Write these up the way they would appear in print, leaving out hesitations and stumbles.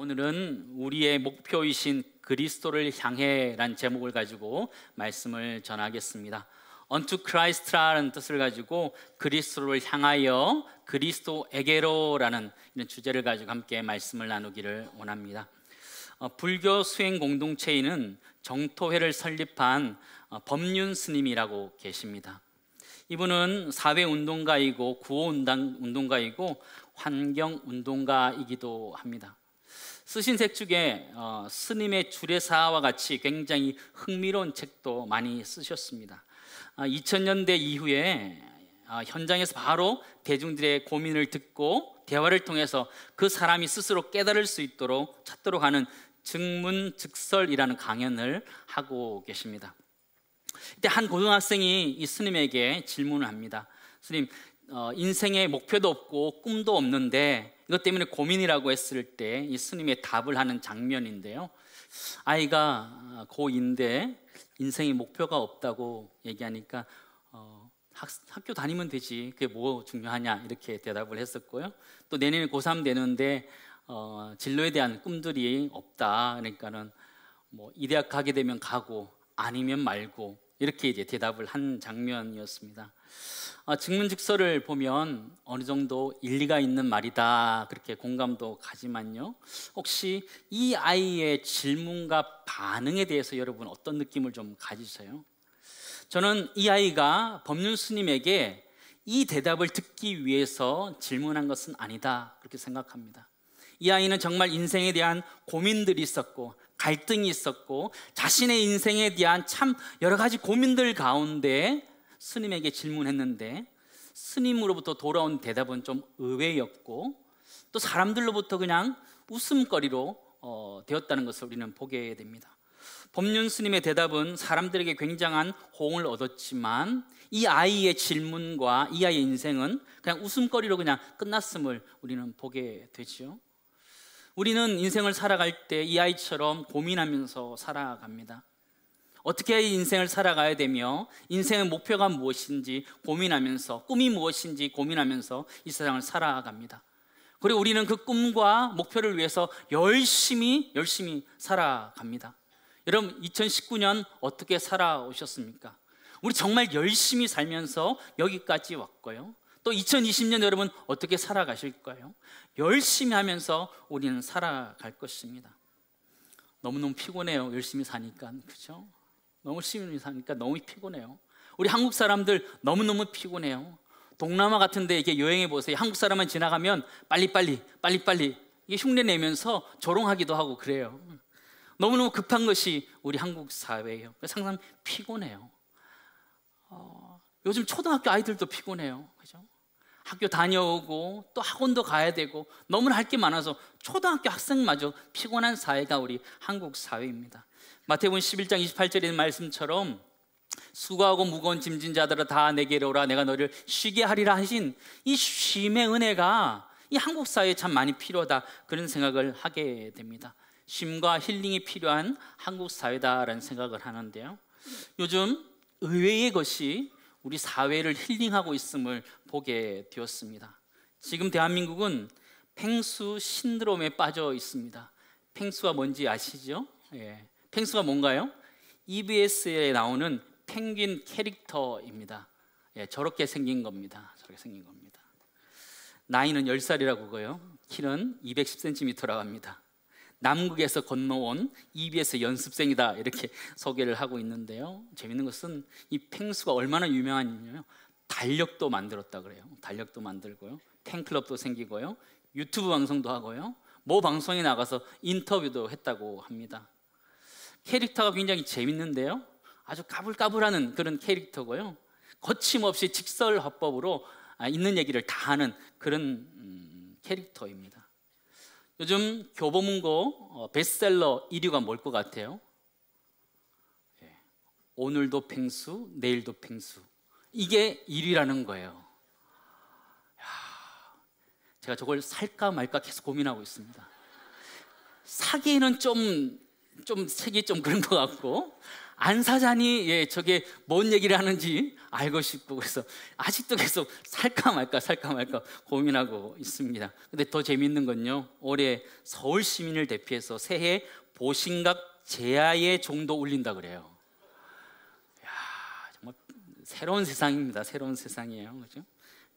오늘은 우리의 목표이신 그리스도를 향해란 제목을 가지고 말씀을 전하겠습니다. Unto Christ라는 뜻을 가지고 그리스도를 향하여 그리스도에게로라는 이런 주제를 가지고 함께 말씀을 나누기를 원합니다. 불교 수행 공동체에는 정토회를 설립한 법륜 스님이라고 계십니다. 이분은 사회운동가이고 구호운동가이고 환경운동가이기도 합니다. 쓰신 책 중에 스님의 주례사와 같이 굉장히 흥미로운 책도 많이 쓰셨습니다. 2000년대 이후에 현장에서 바로 대중들의 고민을 듣고 대화를 통해서 그 사람이 스스로 깨달을 수 있도록 찾도록 하는 증문즉설이라는 강연을 하고 계십니다. 이때 한 고등학생이 이 스님에게 질문을 합니다. 스님, 인생에 목표도 없고 꿈도 없는데 이것 때문에 고민이라고 했을 때 이 스님의 답을 하는 장면인데요, 아이가 고2인데 인생에 목표가 없다고 얘기하니까 학교 다니면 되지, 그게 뭐 중요하냐 이렇게 대답을 했었고요. 또 내년에 고3 되는데 진로에 대한 꿈들이 없다, 그러니까는 뭐 이 대학 가게 되면 가고 아니면 말고 이렇게 이제 대답을 한 장면이었습니다. 증문즉설을 보면 어느 정도 일리가 있는 말이다, 그렇게 공감도 가지만요, 혹시 이 아이의 질문과 반응에 대해서 여러분 어떤 느낌을 좀 가지세요? 저는 이 아이가 법륜 스님에게 이 대답을 듣기 위해서 질문한 것은 아니다, 그렇게 생각합니다. 이 아이는 정말 인생에 대한 고민들이 있었고 갈등이 있었고 자신의 인생에 대한 참 여러 가지 고민들 가운데 스님에게 질문했는데 스님으로부터 돌아온 대답은 좀 의외였고 또 사람들로부터 그냥 웃음거리로 되었다는 것을 우리는 보게 됩니다. 법륜 스님의 대답은 사람들에게 굉장한 호응을 얻었지만 이 아이의 질문과 이 아이의 인생은 그냥 웃음거리로 그냥 끝났음을 우리는 보게 되죠. 우리는 인생을 살아갈 때 이 아이처럼 고민하면서 살아갑니다. 어떻게 인생을 살아가야 되며 인생의 목표가 무엇인지 고민하면서, 꿈이 무엇인지 고민하면서 이 세상을 살아갑니다. 그리고 우리는 그 꿈과 목표를 위해서 열심히 살아갑니다. 여러분, 2019년 어떻게 살아오셨습니까? 우리 정말 열심히 살면서 여기까지 왔고요. 또 2020년 여러분 어떻게 살아가실까요? 열심히 하면서 우리는 살아갈 것입니다. 너무너무 피곤해요. 열심히 사니까, 그렇죠? 너무 열심히 사니까 너무 피곤해요. 우리 한국 사람들 너무너무 피곤해요. 동남아 같은 데 이렇게 여행해 보세요. 한국 사람만 지나가면 빨리빨리 이게 흉내 내면서 조롱하기도 하고 그래요. 너무너무 급한 것이 우리 한국 사회예요. 그래서 항상 피곤해요. 요즘 초등학교 아이들도 피곤해요, 그죠? 학교 다녀오고 또 학원도 가야 되고 너무나 할 게 많아서 초등학교 학생마저 피곤한 사회가 우리 한국 사회입니다. 마태복음 11장 28절에 있는 말씀처럼 수고하고 무거운 짐진 자들아 다 내게로 오라, 내가 너를 쉬게 하리라 하신 이 쉼의 은혜가 이 한국 사회에 참 많이 필요하다, 그런 생각을 하게 됩니다. 쉼과 힐링이 필요한 한국 사회다라는 생각을 하는데요, 요즘 의외의 것이 우리 사회를 힐링하고 있음을 보게 되었습니다. 지금 대한민국은 펭수 신드롬에 빠져 있습니다. 펭수가 뭔지 아시죠? 예. 펭수가 뭔가요? EBS에 나오는 펭귄 캐릭터입니다. 예, 저렇게 생긴 겁니다. 저렇게 생긴 겁니다. 나이는 10살이라고 그거요. 키는 210cm라고 합니다. 남극에서 건너온 EBS 연습생이다, 이렇게 소개를 하고 있는데요, 재밌는 것은 이 펭수가 얼마나 유명한지요, 달력도 만들었다 그래요. 달력도 만들고요, 팬클럽도 생기고요, 유튜브 방송도 하고요, 모 방송에 나가서 인터뷰도 했다고 합니다. 캐릭터가 굉장히 재밌는데요, 아주 까불까불하는 그런 캐릭터고요, 거침없이 직설화법으로 있는 얘기를 다 하는 그런 캐릭터입니다. 요즘 교보문고 베스트셀러 1위가 뭘 것 같아요? 예, 오늘도 펭수, 내일도 펭수, 이게 1위라는 거예요. 제가 저걸 살까 말까 계속 고민하고 있습니다. 사기에는 좀 좀 책이 좀 그런 것 같고, 안 사자니 예, 저게 뭔 얘기를 하는지 알고 싶고, 그래서 아직도 계속 살까 말까 고민하고 있습니다. 근데 더 재밌는 건요, 올해 서울 시민을 대표해서 새해 보신각 제야의 종도 울린다 그래요. 야, 정말 새로운 세상입니다. 새로운 세상이에요. 그죠?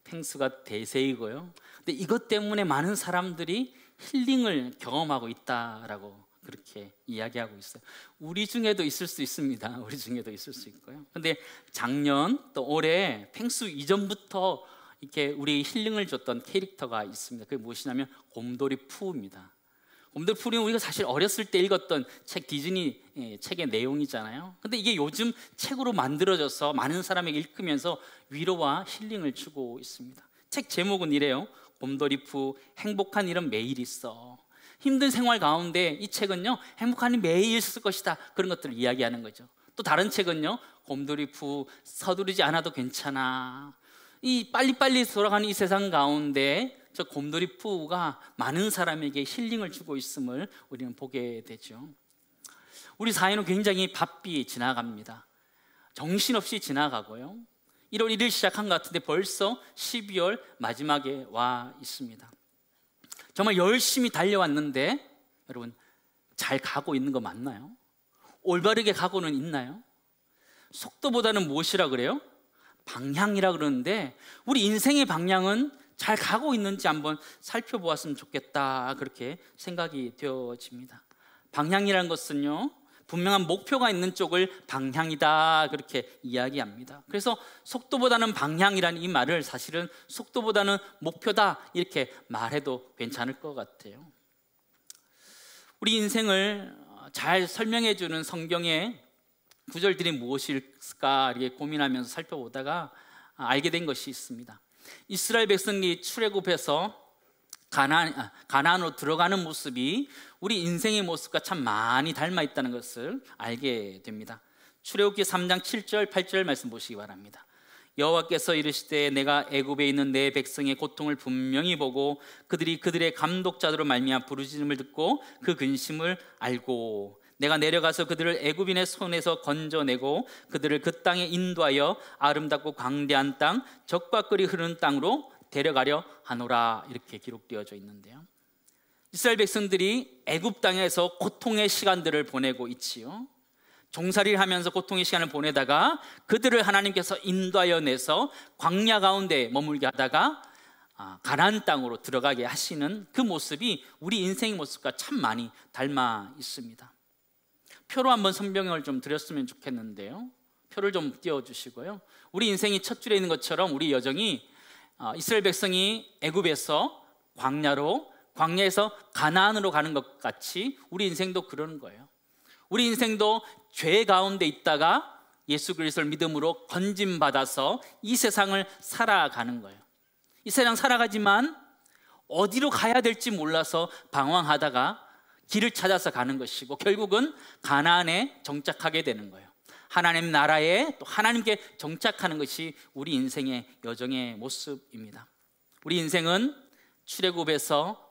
펭수가 대세이고요. 근데 이것 때문에 많은 사람들이 힐링을 경험하고 있다라고 그렇게 이야기하고 있어요. 우리 중에도 있을 수 있습니다. 우리 중에도 있을 수 있고요. 근데 작년 또 올해 펭수 이전부터 이렇게 우리 힐링을 줬던 캐릭터가 있습니다. 그게 무엇이냐면 곰돌이 푸우입니다. 곰돌이 푸우는 우리가 사실 어렸을 때 읽었던 책, 디즈니 책의 내용이잖아요. 근데 이게 요즘 책으로 만들어져서 많은 사람에게 읽으면서 위로와 힐링을 주고 있습니다. 책 제목은 이래요. 곰돌이 푸우, 행복한 일은 매일 있어. 힘든 생활 가운데 이 책은요, 행복한 일 매일 있을 것이다, 그런 것들을 이야기하는 거죠. 또 다른 책은요, 곰돌이 푸우, 서두르지 않아도 괜찮아. 이 빨리빨리 돌아가는 이 세상 가운데 저 곰돌이 푸우가 많은 사람에게 힐링을 주고 있음을 우리는 보게 되죠. 우리 사회는 굉장히 바삐 지나갑니다. 정신없이 지나가고요. 1월 1일 시작한 것 같은데 벌써 12월 마지막에 와 있습니다. 정말 열심히 달려왔는데 여러분, 잘 가고 있는 거 맞나요? 올바르게 가고는 있나요? 속도보다는 무엇이라 그래요? 방향이라 그러는데, 우리 인생의 방향은 잘 가고 있는지 한번 살펴보았으면 좋겠다, 그렇게 생각이 되어집니다. 방향이라는 것은요, 분명한 목표가 있는 쪽을 방향이다, 그렇게 이야기합니다. 그래서 속도보다는 방향이라는 이 말을 사실은 속도보다는 목표다, 이렇게 말해도 괜찮을 것 같아요. 우리 인생을 잘 설명해 주는 성경의 구절들이 무엇일까 이렇게 고민하면서 살펴보다가 알게 된 것이 있습니다. 이스라엘 백성이 출애굽해서 가나안으로 들어가는 모습이 우리 인생의 모습과 참 많이 닮아 있다는 것을 알게 됩니다. 출애굽기 3장 7절 8절 말씀 보시기 바랍니다. 여호와께서 이르시되 내가 애굽에 있는 내 백성의 고통을 분명히 보고 그들의 감독자들로 말미암아 부르짖음을 듣고 그 근심을 알고 내가 내려가서 그들을 애굽인의 손에서 건져내고 그들을 그 땅에 인도하여 아름답고 광대한 땅, 젖과 꿀이 흐르는 땅으로 데려가려 하노라, 이렇게 기록되어져 있는데요. 이스라엘 백성들이 애굽 땅에서 고통의 시간들을 보내고 있지요. 종살이를 하면서 고통의 시간을 보내다가 그들을 하나님께서 인도하여 내서 광야 가운데 머물게 하다가 가나안 땅으로 들어가게 하시는 그 모습이 우리 인생의 모습과 참 많이 닮아 있습니다. 표로 한번 설명을 좀 드렸으면 좋겠는데요. 표를 좀 띄워주시고요. 우리 인생이 첫 줄에 있는 것처럼 우리 여정이 이스라엘 백성이 애굽에서 광야에서 가나안으로 가는 것 같이 우리 인생도 그러는 거예요. 우리 인생도 죄 가운데 있다가 예수 그리스도를 믿음으로 건짐받아서 이 세상을 살아가는 거예요. 이 세상 살아가지만 어디로 가야 될지 몰라서 방황하다가 길을 찾아서 가는 것이고 결국은 가나안에 정착하게 되는 거예요. 하나님 나라에 또 하나님께 정착하는 것이 우리 인생의 여정의 모습입니다. 우리 인생은 출애굽에서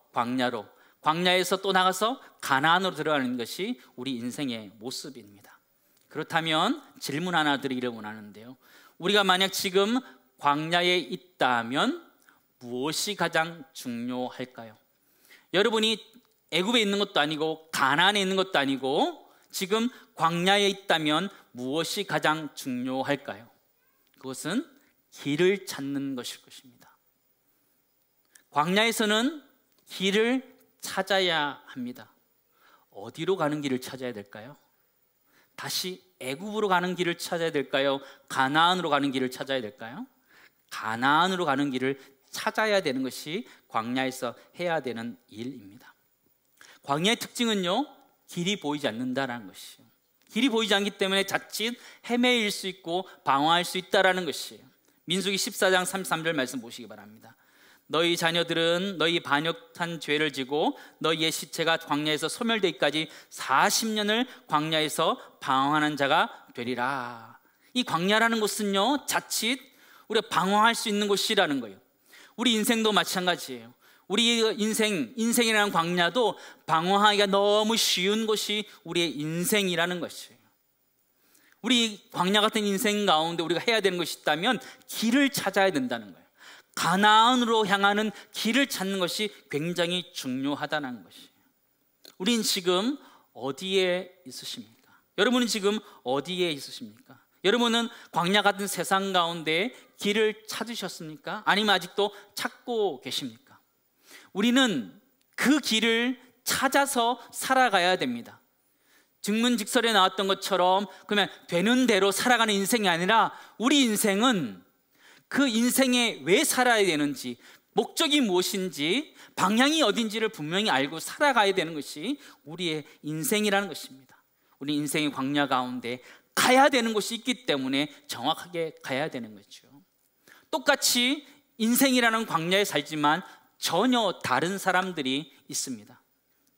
광야에서 또 나가서 가나안으로 들어가는 것이 우리 인생의 모습입니다. 그렇다면 질문 하나 드리기를 원하는데요. 우리가 만약 지금 광야에 있다면 무엇이 가장 중요할까요? 여러분이 애굽에 있는 것도 아니고 가나안에 있는 것도 아니고 지금 광야에 있다면 무엇이 가장 중요할까요? 그것은 길을 찾는 것일 것입니다. 광야에서는 길을 찾아야 합니다. 어디로 가는 길을 찾아야 될까요? 다시 애굽으로 가는 길을 찾아야 될까요? 가나안으로 가는 길을 찾아야 될까요? 가나안으로 가는 길을 찾아야 되는 것이 광야에서 해야 되는 일입니다. 광야의 특징은요, 길이 보이지 않는다는 것이에요. 길이 보이지 않기 때문에 자칫 헤매일 수 있고 방황할 수 있다는 것이에요. 민수기 14장 33절 말씀 보시기 바랍니다. 너희 자녀들은 너희 반역한 죄를 지고 너희의 시체가 광야에서 소멸되기까지 40년을 광야에서 방황하는 자가 되리라. 이 광야라는 곳은요, 자칫 우리가 방황할 수 있는 곳이라는 거예요. 우리 인생도 마찬가지예요. 우리 인생이라는 광야도 방황하기가 너무 쉬운 곳이 우리의 인생이라는 것이에요. 우리 광야 같은 인생 가운데 우리가 해야 되는 것이 있다면 길을 찾아야 된다는 거예요. 가나안으로 향하는 길을 찾는 것이 굉장히 중요하다는 것이에요. 우린 지금 어디에 있으십니까? 여러분은 지금 어디에 있으십니까? 여러분은 광야 같은 세상 가운데 길을 찾으셨습니까? 아니면 아직도 찾고 계십니까? 우리는 그 길을 찾아서 살아가야 됩니다. 증문직설에 나왔던 것처럼 그러면 되는 대로 살아가는 인생이 아니라 우리 인생은 그 인생에 왜 살아야 되는지, 목적이 무엇인지, 방향이 어딘지를 분명히 알고 살아가야 되는 것이 우리의 인생이라는 것입니다. 우리 인생의 광야 가운데 가야 되는 곳이 있기 때문에 정확하게 가야 되는 거죠. 똑같이 인생이라는 광야에 살지만 전혀 다른 사람들이 있습니다.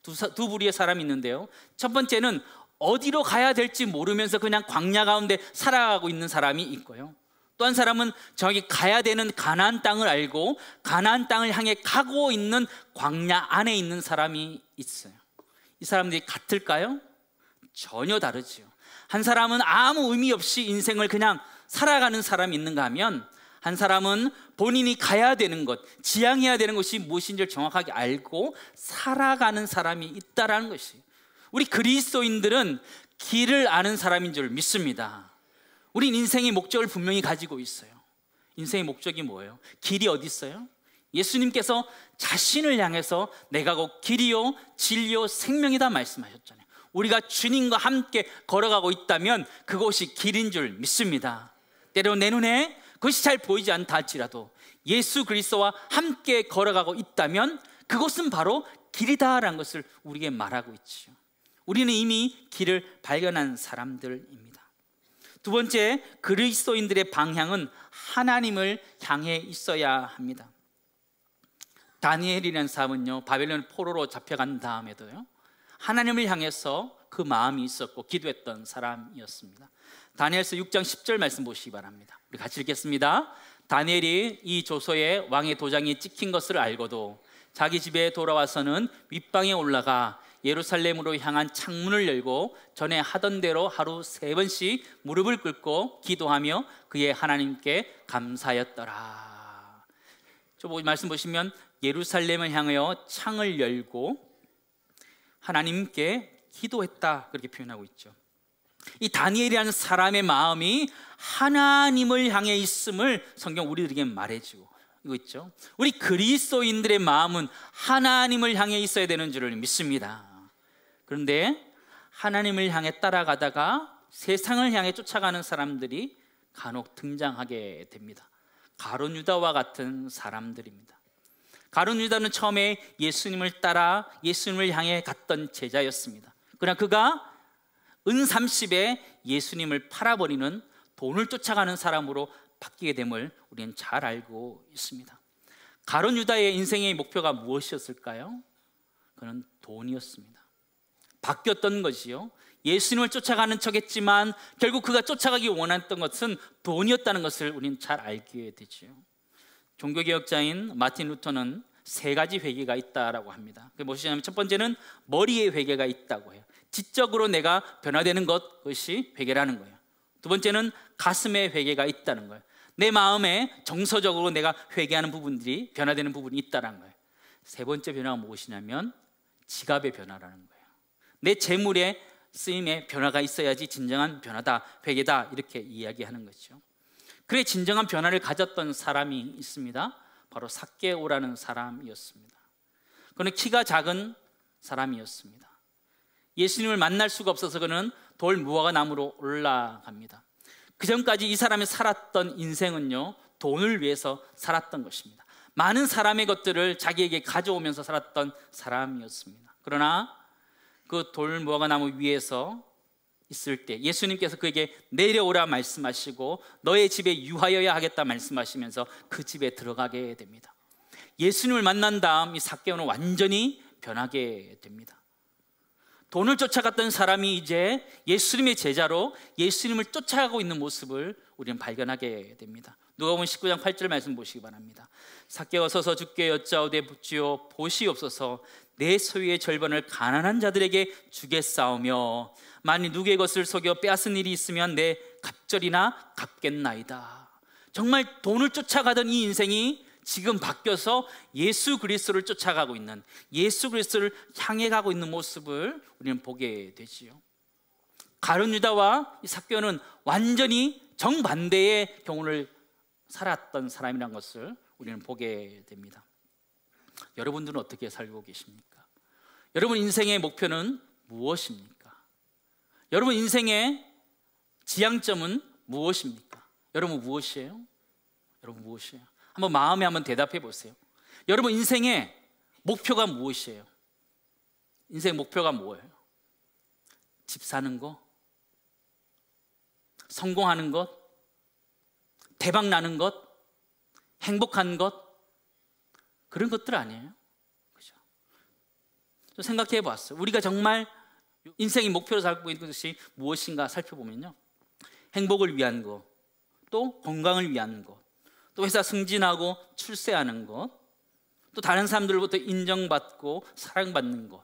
두 부류의 사람이 있는데요. 첫 번째는 어디로 가야 될지 모르면서 그냥 광야 가운데 살아가고 있는 사람이 있고요. 또 한 사람은 저기 가야 되는 가나안 땅을 알고 가나안 땅을 향해 가고 있는 광야 안에 있는 사람이 있어요. 이 사람들이 같을까요? 전혀 다르죠. 한 사람은 아무 의미 없이 인생을 그냥 살아가는 사람이 있는가 하면, 한 사람은 본인이 가야 되는 것, 지향해야 되는 것이 무엇인지를 정확하게 알고 살아가는 사람이 있다는 것이, 우리 그리스도인들은 길을 아는 사람인 줄 믿습니다. 우린 인생의 목적을 분명히 가지고 있어요. 인생의 목적이 뭐예요? 길이 어디 있어요? 예수님께서 자신을 향해서 내가 곧 길이요 진리요 생명이다 말씀하셨잖아요. 우리가 주님과 함께 걸어가고 있다면 그곳이 길인 줄 믿습니다. 때로 내 눈에 그것이 잘 보이지 않다 할지라도 예수 그리스도와 함께 걸어가고 있다면 그것은 바로 길이다라는 것을 우리에게 말하고 있죠. 우리는 이미 길을 발견한 사람들입니다. 두 번째, 그리스도인들의 방향은 하나님을 향해 있어야 합니다. 다니엘이라는 사람은요, 바벨론 포로로 잡혀간 다음에도요, 하나님을 향해서 그 마음이 있었고 기도했던 사람이었습니다. 다니엘서 6장 10절 말씀 보시기 바랍니다. 우리 같이 읽겠습니다. 다니엘이 이 조서에 왕의 도장이 찍힌 것을 알고도 자기 집에 돌아와서는 윗방에 올라가 예루살렘으로 향한 창문을 열고 전에 하던 대로 하루 3번씩 무릎을 꿇고 기도하며 그의 하나님께 감사하였더라. 저 말씀 보시면 예루살렘을 향하여 창을 열고 하나님께 기도했다, 그렇게 표현하고 있죠. 이 다니엘이라는 사람의 마음이 하나님을 향해 있음을 성경 우리들에게 말해주고 이거 있죠. 우리 그리스도인들의 마음은 하나님을 향해 있어야 되는 줄을 믿습니다. 그런데 하나님을 향해 따라가다가 세상을 향해 쫓아가는 사람들이 간혹 등장하게 됩니다. 가룟 유다와 같은 사람들입니다. 가룟 유다는 처음에 예수님을 따라 예수님을 향해 갔던 제자였습니다. 그러나 그가 은 30에 예수님을 팔아버리는 돈을 쫓아가는 사람으로 바뀌게 됨을 우리는 잘 알고 있습니다. 가룟 유다의 인생의 목표가 무엇이었을까요? 그는 돈이었습니다. 바뀌었던 것이요, 예수님을 쫓아가는 척했지만 결국 그가 쫓아가기 원했던 것은 돈이었다는 것을 우리는 잘 알게 되죠. 종교개혁자인 마틴 루터는 3가지 회개가 있다라고 합니다. 그게 무엇이냐면 첫 번째는 머리의 회개가 있다고 해요. 지적으로 내가 변화되는 것, 그것이 회개라는 거예요. 두 번째는 가슴의 회개가 있다는 거예요. 내 마음에 정서적으로 내가 회개하는 부분들이 변화되는 부분이 있다는 거예요. 세 번째 변화가 무엇이냐면 지갑의 변화라는 거예요. 내 재물의 쓰임에 변화가 있어야지 진정한 변화다, 회개다, 이렇게 이야기하는 거죠. 그래 진정한 변화를 가졌던 사람이 있습니다. 바로 삭개오라는 사람이었습니다. 그는 키가 작은 사람이었습니다. 예수님을 만날 수가 없어서 그는 돌 무화과 나무로 올라갑니다. 그 전까지 이 사람이 살았던 인생은요, 돈을 위해서 살았던 것입니다. 많은 사람의 것들을 자기에게 가져오면서 살았던 사람이었습니다. 그러나 그 돌 무화과 나무 위에서 있을 때 예수님께서 그에게 내려오라 말씀하시고 너의 집에 유하여야 하겠다 말씀하시면서 그 집에 들어가게 됩니다. 예수님을 만난 다음 이 삭개오는 완전히 변하게 됩니다. 돈을 쫓아갔던 사람이 이제 예수님의 제자로 예수님을 쫓아가고 있는 모습을 우리는 발견하게 됩니다. 누가복음 19장 8절 말씀 보시기 바랍니다. 삭개가 서서 주께 여짜오되 주여 보시옵소서, 내 소유의 절반을 가난한 자들에게 주겠사오며 만일 누구의 것을 속여 빼앗은 일이 있으면 내 갑절이나 갚겠나이다. 정말 돈을 쫓아가던 이 인생이 지금 바뀌어서 예수 그리스도를 쫓아가고 있는, 예수 그리스도를 향해 가고 있는 모습을 우리는 보게 되지요. 가룟 유다와 이 삭개오는 완전히 정반대의 경우를 살았던 사람이라는 것을 우리는 보게 됩니다. 여러분들은 어떻게 살고 계십니까? 여러분 인생의 목표는 무엇입니까? 여러분 인생의 지향점은 무엇입니까? 여러분 무엇이에요? 여러분 무엇이에요? 한번 마음에 한번 대답해 보세요. 여러분 인생의 목표가 무엇이에요? 인생 목표가 뭐예요? 집 사는 거? 성공하는 것? 대박 나는 것? 행복한 것? 그런 것들 아니에요? 그죠? 좀 생각해 봤어요. 우리가 정말 인생의 목표로 살고 있는 것이 무엇인가 살펴보면요, 행복을 위한 것, 또 건강을 위한 것, 또 회사 승진하고 출세하는 것, 또 다른 사람들로부터 인정받고 사랑받는 것,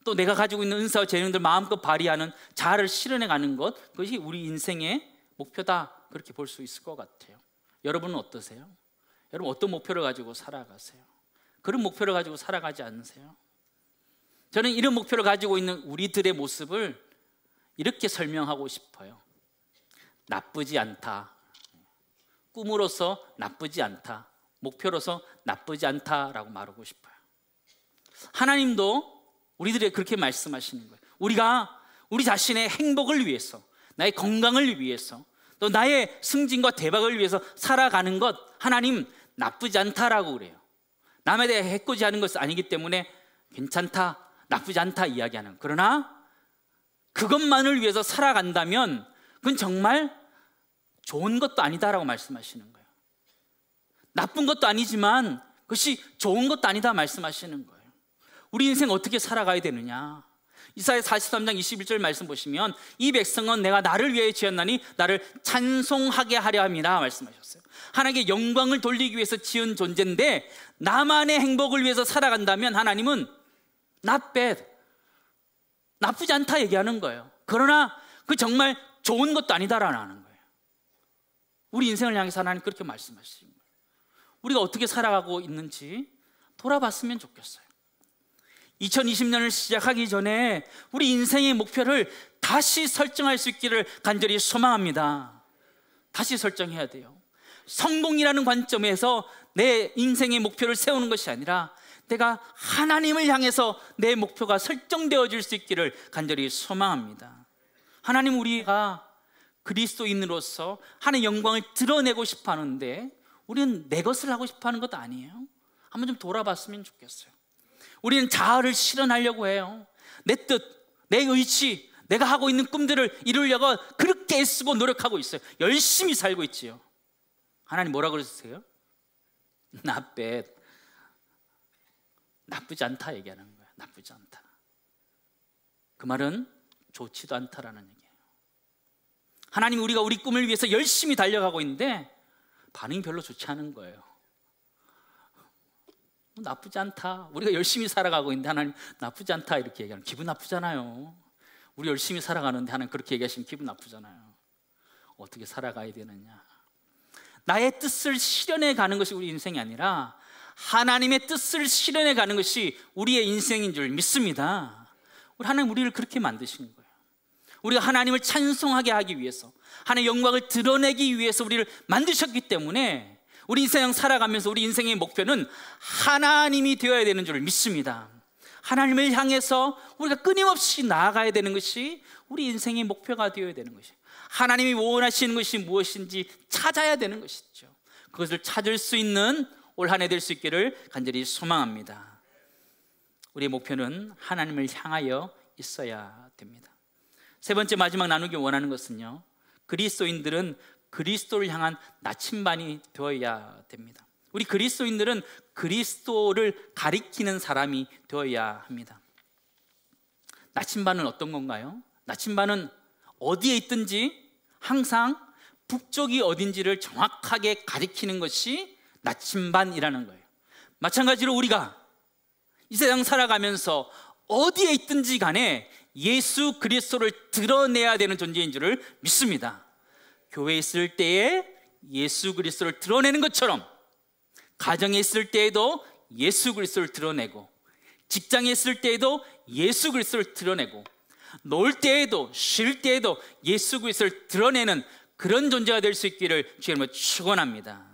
또 내가 가지고 있는 은사와 재능들 마음껏 발휘하는 자아를 실현해가는 것, 그것이 우리 인생의 목표다, 그렇게 볼 수 있을 것 같아요. 여러분은 어떠세요? 여러분 어떤 목표를 가지고 살아가세요? 그런 목표를 가지고 살아가지 않으세요? 저는 이런 목표를 가지고 있는 우리들의 모습을 이렇게 설명하고 싶어요. 나쁘지 않다. 꿈으로서 나쁘지 않다. 목표로서 나쁘지 않다라고 말하고 싶어요. 하나님도 우리들에게 그렇게 말씀하시는 거예요. 우리가 우리 자신의 행복을 위해서, 나의 건강을 위해서, 또 나의 승진과 대박을 위해서 살아가는 것, 하나님 나쁘지 않다라고 그래요. 남에 대해 해코지하는 것은 아니기 때문에 괜찮다, 나쁘지 않다 이야기하는. 그러나 그것만을 위해서 살아간다면 그건 정말 좋은 것도 아니다라고 말씀하시는 거예요. 나쁜 것도 아니지만 그것이 좋은 것도 아니다 말씀하시는 거예요. 우리 인생 어떻게 살아가야 되느냐? 이사야 43장 21절 말씀 보시면 이 백성은 내가 나를 위해 지었나니 나를 찬송하게 하려 함이라 말씀하셨어요. 하나님께 영광을 돌리기 위해서 지은 존재인데 나만의 행복을 위해서 살아간다면 하나님은 not bad, 나쁘지 않다 얘기하는 거예요. 그러나 그 정말 좋은 것도 아니다라는 거예요. 우리 인생을 향해서 하나님 그렇게 말씀하시는 거예요. 우리가 어떻게 살아가고 있는지 돌아봤으면 좋겠어요. 2020년을 시작하기 전에 우리 인생의 목표를 다시 설정할 수 있기를 간절히 소망합니다. 다시 설정해야 돼요. 성공이라는 관점에서 내 인생의 목표를 세우는 것이 아니라 내가 하나님을 향해서 내 목표가 설정되어질 수 있기를 간절히 소망합니다. 하나님, 우리가 그리스도인으로서 하나님의 영광을 드러내고 싶어 하는데 우리는 내 것을 하고 싶어 하는 것 아니에요? 한번 좀 돌아봤으면 좋겠어요. 우리는 자아를 실현하려고 해요. 내 뜻, 내 의지, 내가 하고 있는 꿈들을 이루려고 그렇게 애쓰고 노력하고 있어요. 열심히 살고 있지요. 하나님 뭐라고 그러세요? Not bad, 나쁘지 않다 얘기하는 거예요. 나쁘지 않다. 그 말은 좋지도 않다라는 얘기예요. 하나님, 우리가 우리 꿈을 위해서 열심히 달려가고 있는데 반응이 별로 좋지 않은 거예요. 나쁘지 않다, 우리가 열심히 살아가고 있는데 하나님 나쁘지 않다 이렇게 얘기하면 기분 나쁘잖아요. 우리 열심히 살아가는데 하나님 그렇게 얘기하시면 기분 나쁘잖아요. 어떻게 살아가야 되느냐? 나의 뜻을 실현해 가는 것이 우리 인생이 아니라 하나님의 뜻을 실현해 가는 것이 우리의 인생인 줄 믿습니다. 우리 하나님 우리를 그렇게 만드신 거예요. 우리가 하나님을 찬송하게 하기 위해서, 하나님의 영광을 드러내기 위해서 우리를 만드셨기 때문에 우리 인생 살아가면서 우리 인생의 목표는 하나님이 되어야 되는 줄 믿습니다. 하나님을 향해서 우리가 끊임없이 나아가야 되는 것이 우리 인생의 목표가 되어야 되는 것이에요. 하나님이 원하시는 것이 무엇인지 찾아야 되는 것이죠. 그것을 찾을 수 있는 올 한 해 될 수 있기를 간절히 소망합니다. 우리의 목표는 하나님을 향하여 있어야 됩니다. 세 번째, 마지막 나누기 원하는 것은요, 그리스도인들은 그리스도를 향한 나침반이 되어야 됩니다. 우리 그리스도인들은 그리스도를 가리키는 사람이 되어야 합니다. 나침반은 어떤 건가요? 나침반은 어디에 있든지 항상 북쪽이 어딘지를 정확하게 가리키는 것이 나침반이라는 거예요. 마찬가지로 우리가 이 세상 살아가면서 어디에 있든지 간에 예수 그리스도를 드러내야 되는 존재인 줄을 믿습니다. 교회에 있을 때에 예수 그리스도를 드러내는 것처럼 가정에 있을 때에도 예수 그리스도를 드러내고, 직장에 있을 때에도 예수 그리스도를 드러내고, 놀 때에도 쉴 때에도 예수 그리스도를 드러내는 그런 존재가 될 수 있기를 주님으로 축원합니다.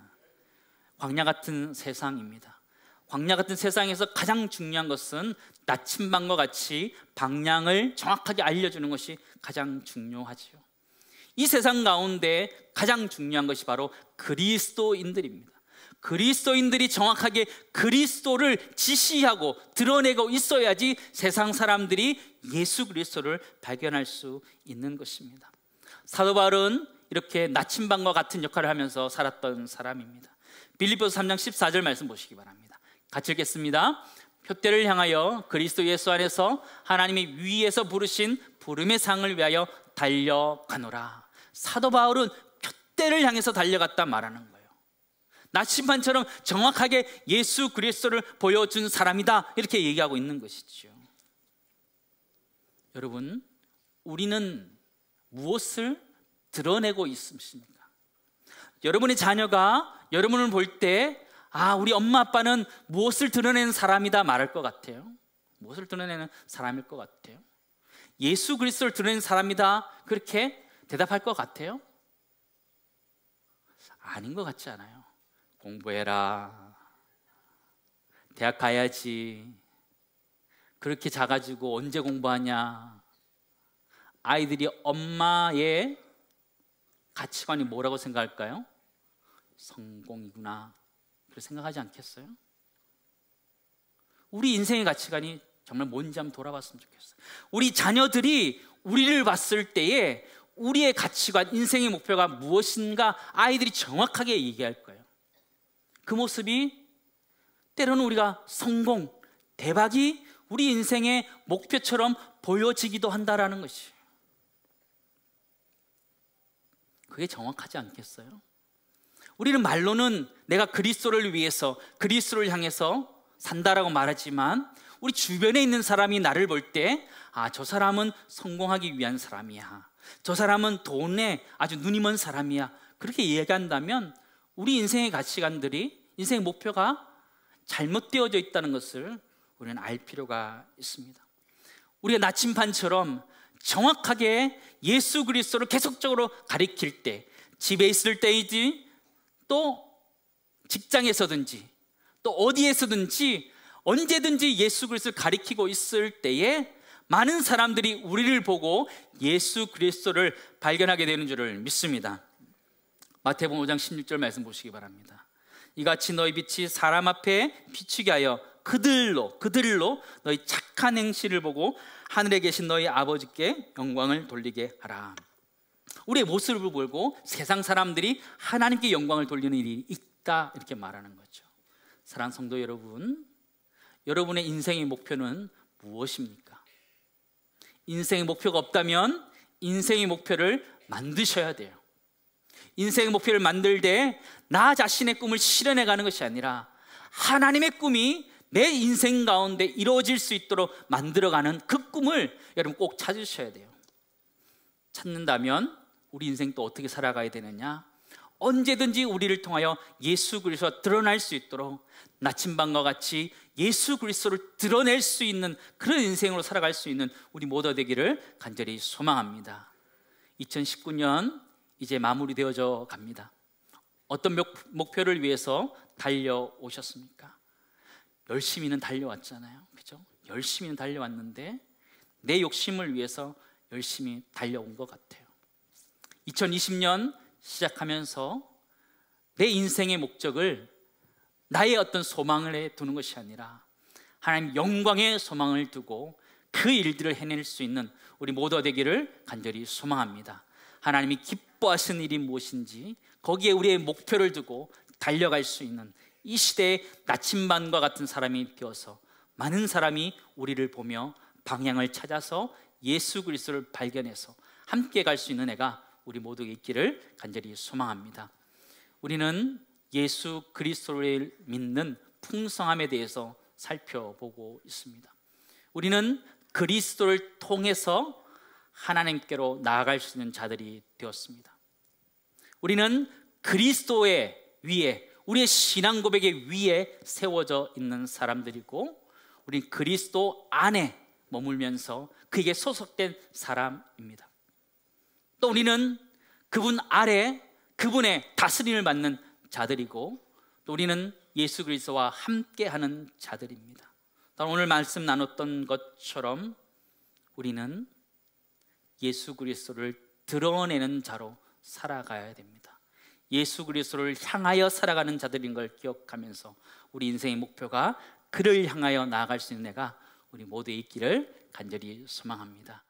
광야 같은 세상입니다. 광야 같은 세상에서 가장 중요한 것은 나침반과 같이 방향을 정확하게 알려주는 것이 가장 중요하지요. 이 세상 가운데 가장 중요한 것이 바로 그리스도인들입니다. 그리스도인들이 정확하게 그리스도를 지시하고 드러내고 있어야지 세상 사람들이 예수 그리스도를 발견할 수 있는 것입니다. 사도 바울은 이렇게 나침반과 같은 역할을 하면서 살았던 사람입니다. 빌립보서 3장 14절 말씀 보시기 바랍니다. 같이 읽겠습니다. 표대를 향하여 그리스도 예수 안에서 하나님이 위에서 부르신 부름의 상을 위하여 달려가노라. 사도 바울은 표대를 향해서 달려갔다 말하는 거예요. 나침반처럼 정확하게 예수 그리스도를 보여준 사람이다, 이렇게 얘기하고 있는 것이죠. 여러분, 우리는 무엇을 드러내고 있습니까? 여러분의 자녀가 여러분을 볼 때 우리 엄마 아빠는 무엇을 드러내는 사람이다 말할 것 같아요? 무엇을 드러내는 사람일 것 같아요? 예수 그리스도를 드러내는 사람이다, 그렇게 대답할 것 같아요? 아닌 것 같지 않아요? 공부해라, 대학 가야지, 그렇게 작아지고 언제 공부하냐. 아이들이 엄마의 가치관이 뭐라고 생각할까요? 성공이구나, 그렇게 생각하지 않겠어요? 우리 인생의 가치관이 정말 뭔지 한번 돌아봤으면 좋겠어요. 우리 자녀들이 우리를 봤을 때에 우리의 가치관, 인생의 목표가 무엇인가 아이들이 정확하게 얘기할 거예요. 그 모습이 때로는 우리가 성공, 대박이 우리 인생의 목표처럼 보여지기도 한다라는 것이에요. 그게 정확하지 않겠어요? 우리는 말로는 내가 그리스도를 위해서, 그리스도를 향해서 산다라고 말하지만 우리 주변에 있는 사람이 나를 볼 때 저 사람은 성공하기 위한 사람이야, 저 사람은 돈에 아주 눈이 먼 사람이야, 그렇게 얘기한다면 우리 인생의 가치관들이, 인생의 목표가 잘못되어져 있다는 것을 우리는 알 필요가 있습니다. 우리가 나침반처럼 정확하게 예수 그리스도를 계속적으로 가리킬 때, 집에 있을 때이지 또 직장에서든지 또 어디에서든지 언제든지 예수 그리스도를 가리키고 있을 때에 많은 사람들이 우리를 보고 예수 그리스도를 발견하게 되는 줄을 믿습니다. 마태복음 5장 16절 말씀 보시기 바랍니다. 이같이 너희 빛이 사람 앞에 비추게 하여 그들로 너희 착한 행실을 보고 하늘에 계신 너희 아버지께 영광을 돌리게 하라. 우리의 모습을 보고 세상 사람들이 하나님께 영광을 돌리는 일이 있다, 이렇게 말하는 거죠. 사랑하는 성도 여러분, 여러분의 인생의 목표는 무엇입니까? 인생의 목표가 없다면 인생의 목표를 만드셔야 돼요. 인생의 목표를 만들 때 나 자신의 꿈을 실현해 가는 것이 아니라 하나님의 꿈이 내 인생 가운데 이루어질 수 있도록 만들어가는 그 꿈을 여러분 꼭 찾으셔야 돼요. 찾는다면 우리 인생 또 어떻게 살아가야 되느냐? 언제든지 우리를 통하여 예수 그리스도가 드러날 수 있도록 나침반과 같이 예수 그리스도를 드러낼 수 있는 그런 인생으로 살아갈 수 있는 우리 모두 되기를 간절히 소망합니다. 2019년 이제 마무리되어져 갑니다. 어떤 목표를 위해서 달려오셨습니까? 열심히는 달려왔잖아요, 그렇죠? 열심히는 달려왔는데 내 욕심을 위해서 열심히 달려온 것 같아요. 2020년 시작하면서 내 인생의 목적을 나의 어떤 소망을 두는 것이 아니라 하나님 영광의 소망을 두고 그 일들을 해낼 수 있는 우리 모두가 되기를 간절히 소망합니다. 하나님이 기뻐하시는 일이 무엇인지 거기에 우리의 목표를 두고 달려갈 수 있는 이 시대에 나침반과 같은 사람이 되어서 많은 사람이 우리를 보며 방향을 찾아서 예수 그리스도를 발견해서 함께 갈 수 있는 애가 우리 모두가 있기를 간절히 소망합니다. 우리는 예수 그리스도를 믿는 풍성함에 대해서 살펴보고 있습니다. 우리는 그리스도를 통해서 하나님께로 나아갈 수 있는 자들이 되었습니다. 우리는 그리스도의 위에, 우리의 신앙 고백의 위에 세워져 있는 사람들이고, 우리는 그리스도 안에 머물면서 그에게 소속된 사람입니다. 또 우리는 그분 아래, 그분의 다스림을 받는 자들이고, 또 우리는 예수 그리스도와 함께하는 자들입니다. 오늘 말씀 나눴던 것처럼 우리는 예수 그리스도를 드러내는 자로 살아가야 됩니다. 예수 그리스도를 향하여 살아가는 자들인 걸 기억하면서 우리 인생의 목표가 그를 향하여 나아갈 수 있는 내가 우리 모두에 있기를 간절히 소망합니다.